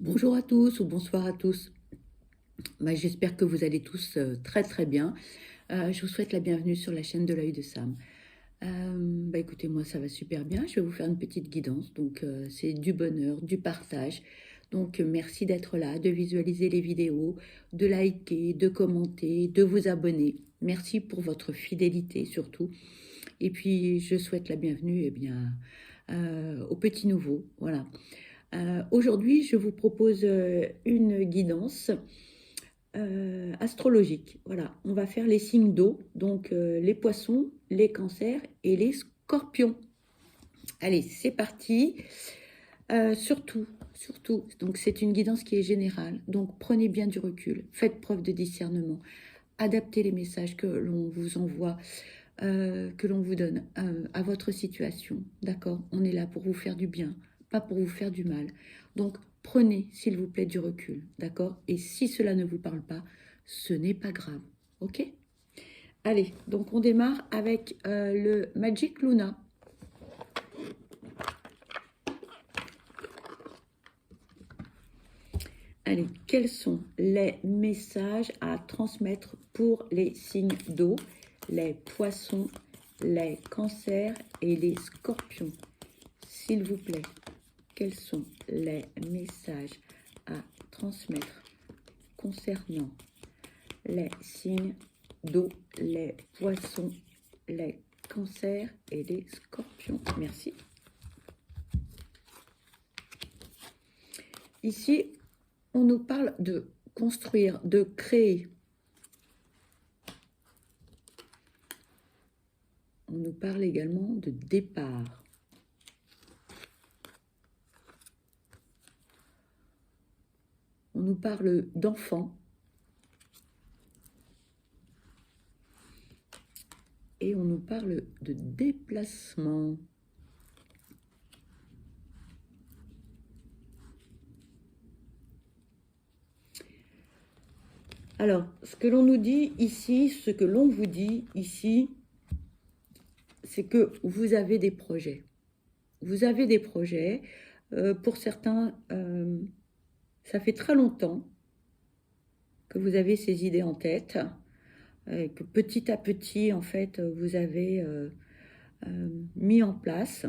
Bonjour à tous ou bonsoir à tous. J'espère que vous allez tous très très bien. Je vous souhaite la bienvenue sur la chaîne de l'œil de Sam. Écoutez, moi ça va super bien. Je vais vous faire une petite guidance. Donc c'est du bonheur, du partage. Donc merci d'être là, de visualiser les vidéos, de liker, de commenter, de vous abonner. Merci pour votre fidélité surtout. Et puis je souhaite la bienvenue aux petits nouveaux. Voilà. Aujourd'hui, je vous propose une guidance astrologique. Voilà, on va faire les signes d'eau, donc les poissons, les cancers et les scorpions. Allez, c'est parti. Surtout, donc c'est une guidance qui est générale, donc prenez bien du recul, faites preuve de discernement, adaptez les messages que l'on vous envoie, que l'on vous donne à votre situation, d'accord? On est là pour vous faire du bien, pas pour vous faire du mal. Donc, prenez, s'il vous plaît, du recul, d'accord? Et si cela ne vous parle pas, ce n'est pas grave, ok? Allez, donc on démarre avec le Magic Luna. Allez, quels sont les messages à transmettre pour les signes d'eau, les poissons, les cancers et les scorpions? S'il vous plaît, quels sont les messages à transmettre concernant les signes d'eau, les poissons, les cancers et les scorpions? Merci. Ici, on nous parle de construire, de créer. On nous parle également de départ. On nous parle d'enfants. Et on nous parle de déplacement. Alors, ce que l'on nous dit ici, ce que l'on vous dit ici, c'est que vous avez des projets. Vous avez des projets. Pour certains, ça fait très longtemps que vous avez ces idées en tête, que petit à petit, en fait, vous avez mis en place.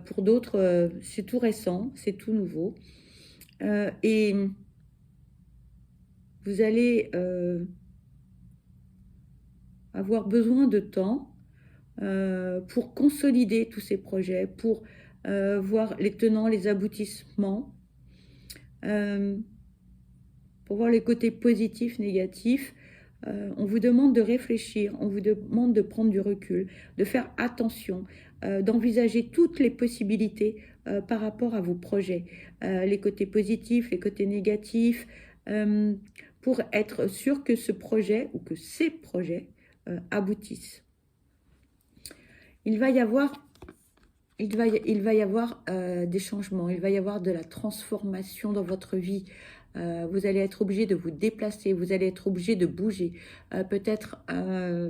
Pour d'autres, c'est tout récent, c'est tout nouveau. Et vous allez avoir besoin de temps pour consolider tous ces projets, pour voir les tenants, les aboutissements, pour voir les côtés positifs, négatifs. On vous demande de réfléchir, on vous demande de prendre du recul, de faire attention, d'envisager toutes les possibilités par rapport à vos projets, les côtés positifs, les côtés négatifs, pour être sûr que ce projet ou que ces projets aboutissent. Il va y avoir des changements, il va y avoir de la transformation dans votre vie. Vous allez être obligé de vous déplacer, vous allez être obligé de bouger. Peut-être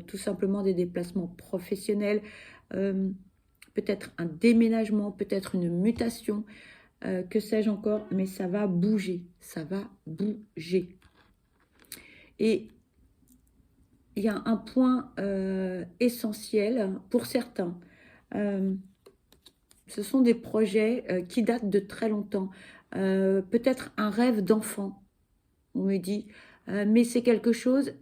tout simplement des déplacements professionnels, peut-être un déménagement, peut-être une mutation, que sais-je encore, mais ça va bouger, ça va bouger. Et il y a un point essentiel pour certains. Ce sont des projets qui datent de très longtemps. Peut-être un rêve d'enfant, on me dit. Mais c'est quelque chose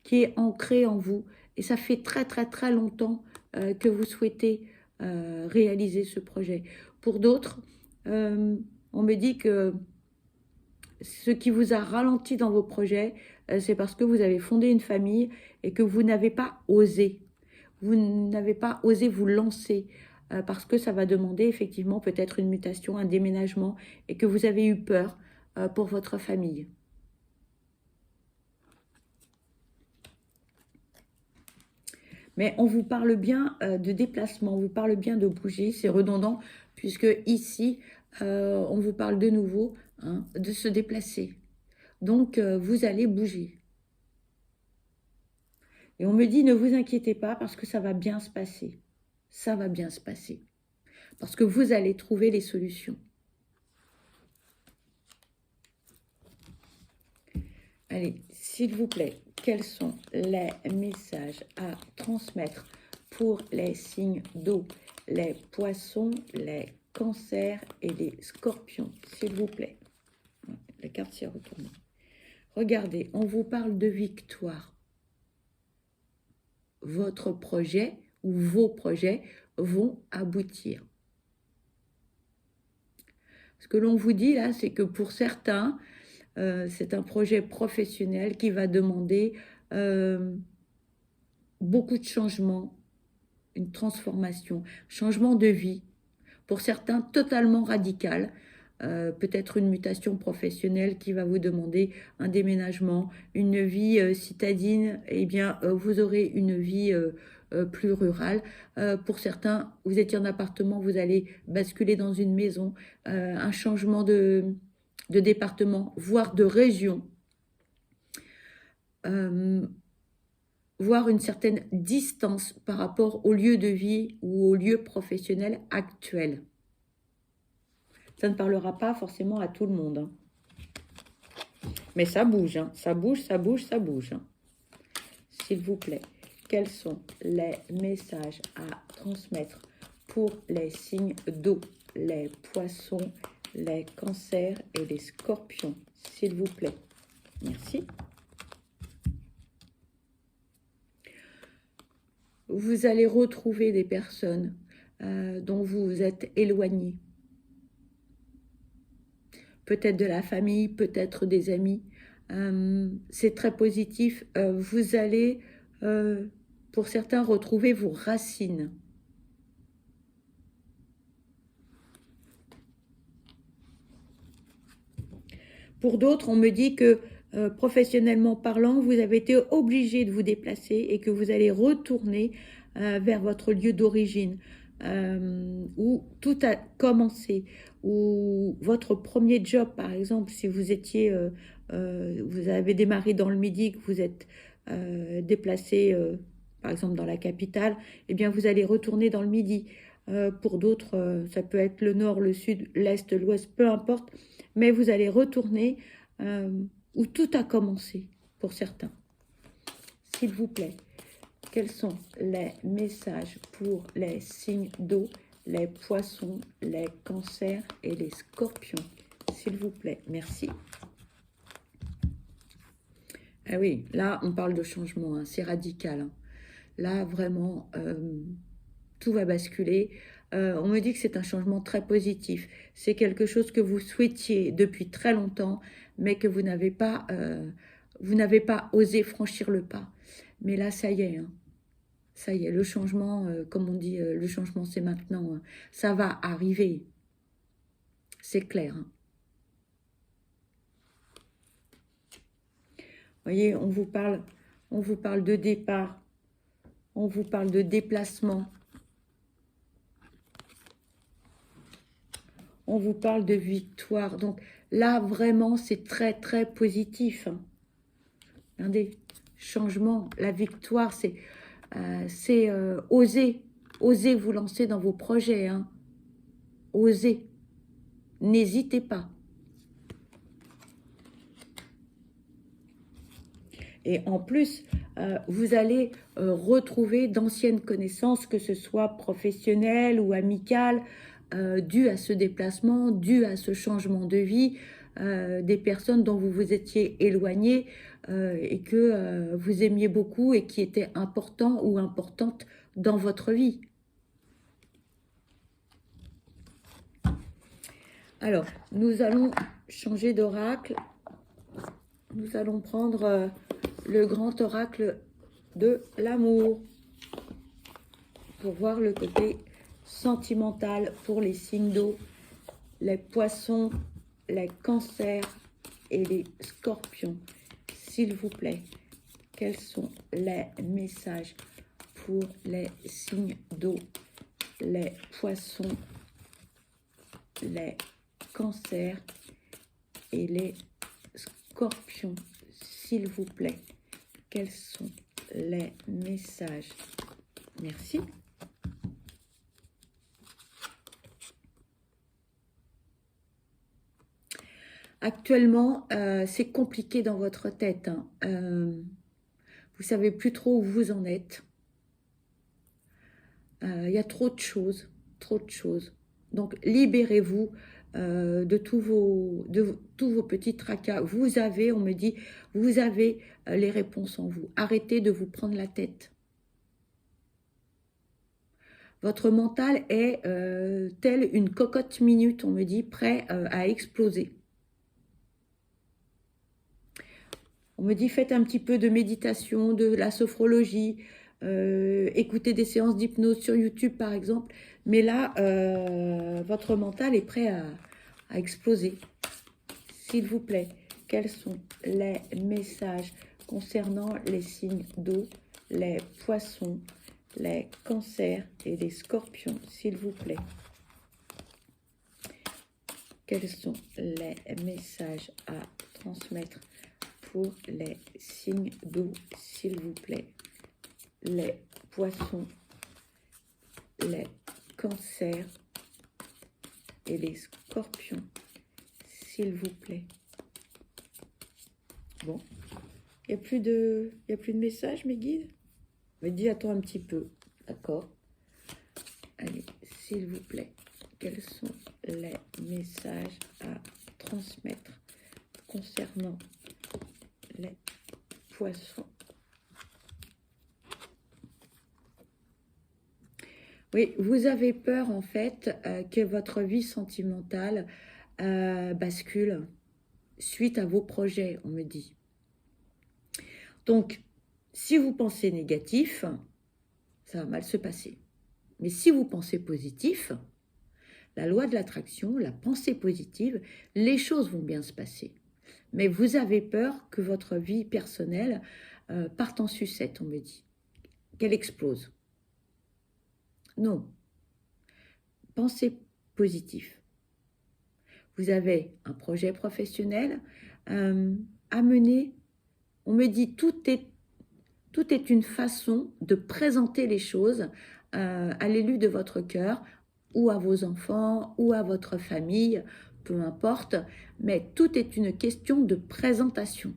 qui est ancré en vous. Et ça fait très très très longtemps que vous souhaitez réaliser ce projet. Pour d'autres, on me dit que ce qui vous a ralenti dans vos projets, c'est parce que vous avez fondé une famille et que vous n'avez pas osé. Vous n'avez pas osé vous lancer parce que ça va demander effectivement peut-être une mutation, un déménagement et que vous avez eu peur pour votre famille. Mais on vous parle bien de déplacement, on vous parle bien de bouger, c'est redondant puisque ici, on vous parle de nouveau de se déplacer. Donc, vous allez bouger. Et on me dit, ne vous inquiétez pas parce que ça va bien se passer. Ça va bien se passer. Parce que vous allez trouver les solutions. Allez, s'il vous plaît, quels sont les messages à transmettre pour les signes d'eau, les poissons, les cancers et les scorpions, s'il vous plaît. La carte s'est retournée. Regardez, on vous parle de victoire. Votre projet ou vos projets vont aboutir. Ce que l'on vous dit là, c'est que pour certains, c'est un projet professionnel qui va demander beaucoup de changements, une transformation, changement de vie. Pour certains, totalement radical. Peut-être une mutation professionnelle qui va vous demander un déménagement, une vie citadine, eh bien, vous aurez une vie plus rurale. Pour certains, vous étiez en appartement, vous allez basculer dans une maison, un changement de département, voire de région, voire une certaine distance par rapport au lieu de vie ou au lieu professionnel actuel. Ça ne parlera pas forcément à tout le monde. Hein. Mais ça bouge, hein. Ça bouge, ça bouge, ça bouge. Hein. S'il vous plaît, quels sont les messages à transmettre pour les signes d'eau, les poissons, les cancers et les scorpions, s'il vous plaît. Merci. Vous allez retrouver des personnes dont vous vous êtes éloigné. Peut-être de la famille, peut-être des amis. C'est très positif. Vous allez, pour certains, retrouver vos racines. Pour d'autres, on me dit que professionnellement parlant, vous avez été obligé de vous déplacer et que vous allez retourner vers votre lieu d'origine, où tout a commencé, où votre premier job, par exemple, si vous étiez, vous avez démarré dans le Midi, que vous êtes déplacé, par exemple, dans la capitale, eh bien, vous allez retourner dans le Midi. Pour d'autres, ça peut être le nord, le sud, l'est, l'ouest, peu importe, mais vous allez retourner où tout a commencé, pour certains. S'il vous plaît, quels sont les messages pour les signes d'eau, les poissons, les cancers et les scorpions? S'il vous plaît, merci. Ah oui, là, on parle de changement, hein, c'est radical. Hein. Là, vraiment, tout va basculer. On me dit que c'est un changement très positif. C'est quelque chose que vous souhaitiez depuis très longtemps, mais que vous n'avez pas osé franchir le pas. Mais là, ça y est. Hein. Ça y est, le changement, comme on dit, le changement c'est maintenant. Hein. Ça va arriver. C'est clair. Hein. Vous voyez, on vous parle de départ. On vous parle de déplacement. On vous parle de victoire. Donc là, vraiment, c'est très, très positif. Hein. Regardez, changement, la victoire, c'est oser. Osez vous lancer dans vos projets. Hein. Osez. N'hésitez pas. Et en plus, vous allez retrouver d'anciennes connaissances, que ce soit professionnelles ou amicales, dues à ce déplacement, dues à ce changement de vie, des personnes dont vous vous étiez éloigné et que vous aimiez beaucoup et qui étaient importants ou importantes dans votre vie. Alors, nous allons changer d'oracle. Nous allons prendre le grand oracle de l'amour pour voir le côté sentimental pour les signes d'eau, les poissons, les cancers et les scorpions. S'il vous plaît, quels sont les messages pour les signes d'eau, les poissons, les cancers et les scorpions, s'il vous plaît, quels sont les messages? Merci. Actuellement, c'est compliqué dans votre tête, hein. Vous savez plus trop où vous en êtes. Il y a trop de choses, trop de choses. Donc, libérez-vous de tous vos petits tracas. Vous avez, on me dit, vous avez les réponses en vous. Arrêtez de vous prendre la tête. Votre mental est tel une cocotte minute, on me dit, prêt à exploser. On me dit, faites un petit peu de méditation, de la sophrologie, écoutez des séances d'hypnose sur YouTube, par exemple. Mais là, votre mental est prêt à exploser. S'il vous plaît, quels sont les messages concernant les signes d'eau, les poissons, les cancers et les scorpions, s'il vous plaît? Quels sont les messages à transmettre pour les signes d'eau, s'il vous plaît? Les poissons, les cancers et les scorpions, s'il vous plaît. Bon, il n'y a plus de messages, mes guides? Mais dis, attends un petit peu, d'accord? Allez, s'il vous plaît, quels sont les messages à transmettre concernant les poissons? Oui, vous avez peur en fait que votre vie sentimentale bascule suite à vos projets, on me dit. Donc, si vous pensez négatif, ça va mal se passer. Mais si vous pensez positif, la loi de l'attraction, la pensée positive, les choses vont bien se passer. Mais vous avez peur que votre vie personnelle parte en sucette, on me dit, qu'elle explose. Non. Pensez positif. Vous avez un projet professionnel à mener. On me dit tout est une façon de présenter les choses à l'élu de votre cœur ou à vos enfants ou à votre famille, peu importe, mais tout est une question de présentation.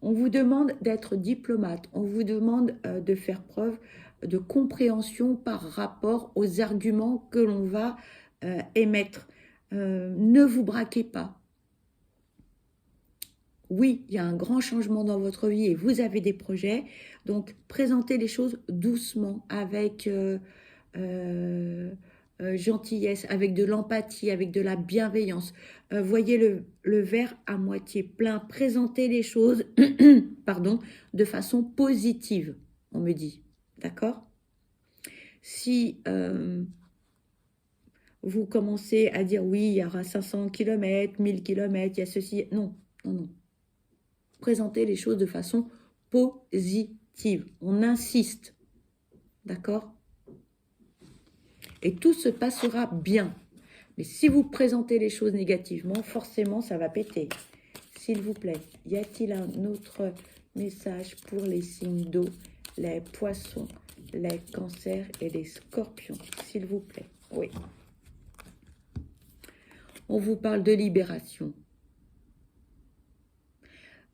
On vous demande d'être diplomate, on vous demande de faire preuve de compréhension par rapport aux arguments que l'on va émettre. Ne vous braquez pas. Oui, il y a un grand changement dans votre vie et vous avez des projets, donc présentez les choses doucement, avec gentillesse, avec de l'empathie, avec de la bienveillance. Voyez le verre à moitié plein, présentez les choses pardon, de façon positive, on me dit. D'accord? Si vous commencez à dire oui, il y aura 500 km, 1000 km, il y a ceci. Non, non, non. Présentez les choses de façon positive. On insiste. D'accord? Et tout se passera bien. Mais si vous présentez les choses négativement, forcément, ça va péter. S'il vous plaît, y a-t-il un autre message pour les signes d'eau, les poissons, les cancers et les scorpions? S'il vous plaît. Oui. On vous parle de libération.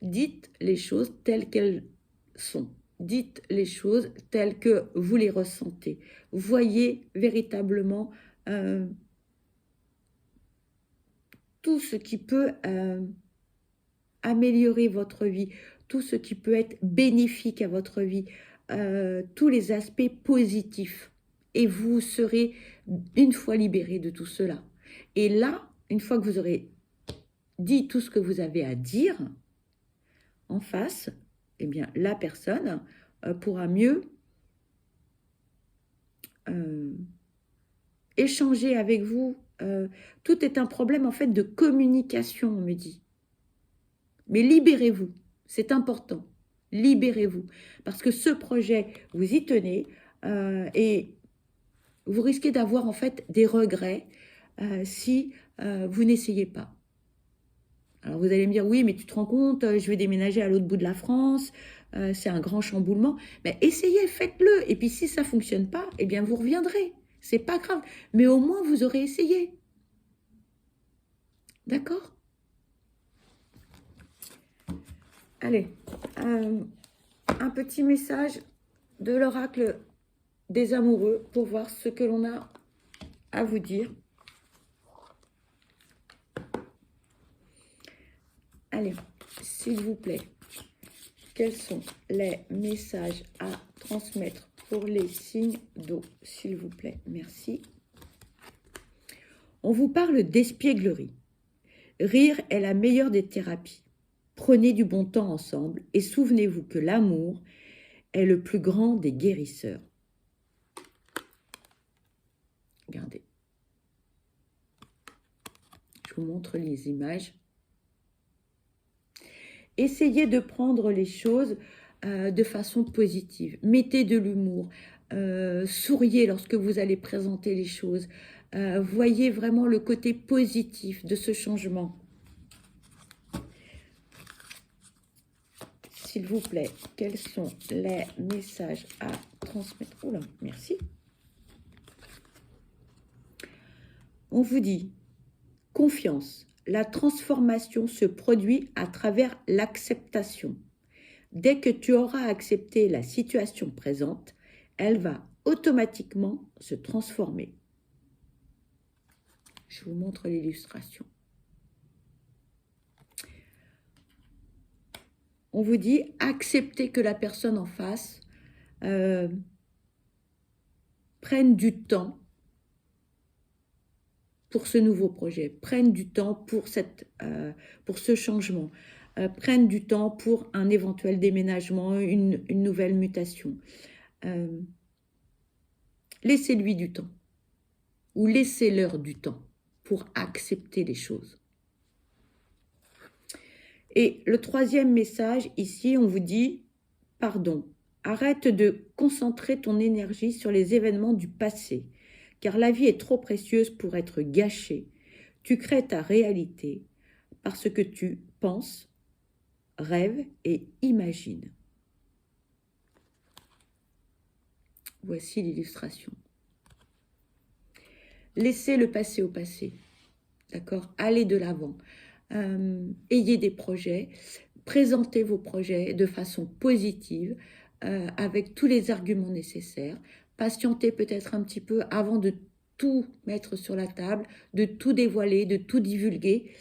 Dites les choses telles qu'elles sont. Dites les choses telles que vous les ressentez. Voyez véritablement tout ce qui peut améliorer votre vie, tout ce qui peut être bénéfique à votre vie, tous les aspects positifs. Et vous serez une fois libéré de tout cela. Et là, une fois que vous aurez dit tout ce que vous avez à dire, en face, eh bien, la personne pourra mieux échanger avec vous. Tout est un problème, en fait, de communication, on me dit. Mais libérez-vous, c'est important. Libérez-vous. Parce que ce projet, vous y tenez et vous risquez d'avoir, en fait, des regrets si vous n'essayez pas. Alors vous allez me dire, oui, mais tu te rends compte, je vais déménager à l'autre bout de la France, c'est un grand chamboulement. Mais essayez, faites-le. Et puis si ça ne fonctionne pas, eh bien vous reviendrez. C'est pas grave. Mais au moins vous aurez essayé. D'accord? Allez, un petit message de l'oracle des amoureux pour voir ce que l'on a à vous dire. Allez, s'il vous plaît, quels sont les messages à transmettre pour les signes d'eau, s'il vous plaît? Merci. On vous parle d'espièglerie. Rire est la meilleure des thérapies. Prenez du bon temps ensemble et souvenez-vous que l'amour est le plus grand des guérisseurs. Regardez. Je vous montre les images. Essayez de prendre les choses de façon positive. Mettez de l'humour. Souriez lorsque vous allez présenter les choses. Voyez vraiment le côté positif de ce changement. S'il vous plaît, quels sont les messages à transmettre? Oula, merci. On vous dit, confiance. La transformation se produit à travers l'acceptation. Dès que tu auras accepté la situation présente, elle va automatiquement se transformer. Je vous montre l'illustration. On vous dit, acceptez que la personne en face prenne du temps pour ce nouveau projet, prenne du temps pour ce changement, prenne du temps pour un éventuel déménagement, une nouvelle mutation. Laissez-lui du temps, ou laissez-leur du temps pour accepter les choses. Et le troisième message, ici, on vous dit, pardon, arrête de concentrer ton énergie sur les événements du passé, car la vie est trop précieuse pour être gâchée. Tu crées ta réalité parce que tu penses, rêves et imagines. Voici l'illustration. Laissez le passé au passé, d'accord? Allez de l'avant. Ayez des projets, présentez vos projets de façon positive, avec tous les arguments nécessaires. Patientez peut-être un petit peu avant de tout mettre sur la table, de tout dévoiler, de tout divulguer.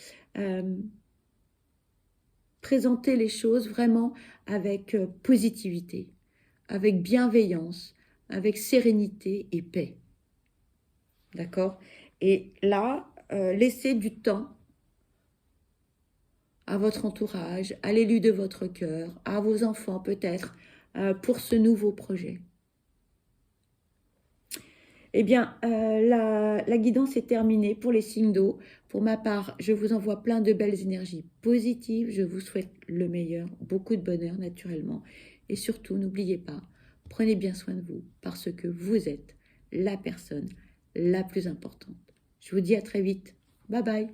Présentez les choses vraiment avec positivité, avec bienveillance, avec sérénité et paix. D'accord? Et là, laissez du temps à votre entourage, à l'élu de votre cœur, à vos enfants peut-être, pour ce nouveau projet. Eh bien, la guidance est terminée pour les signes d'eau. Pour ma part, je vous envoie plein de belles énergies positives. Je vous souhaite le meilleur, beaucoup de bonheur naturellement. Et surtout, n'oubliez pas, prenez bien soin de vous parce que vous êtes la personne la plus importante. Je vous dis à très vite. Bye bye.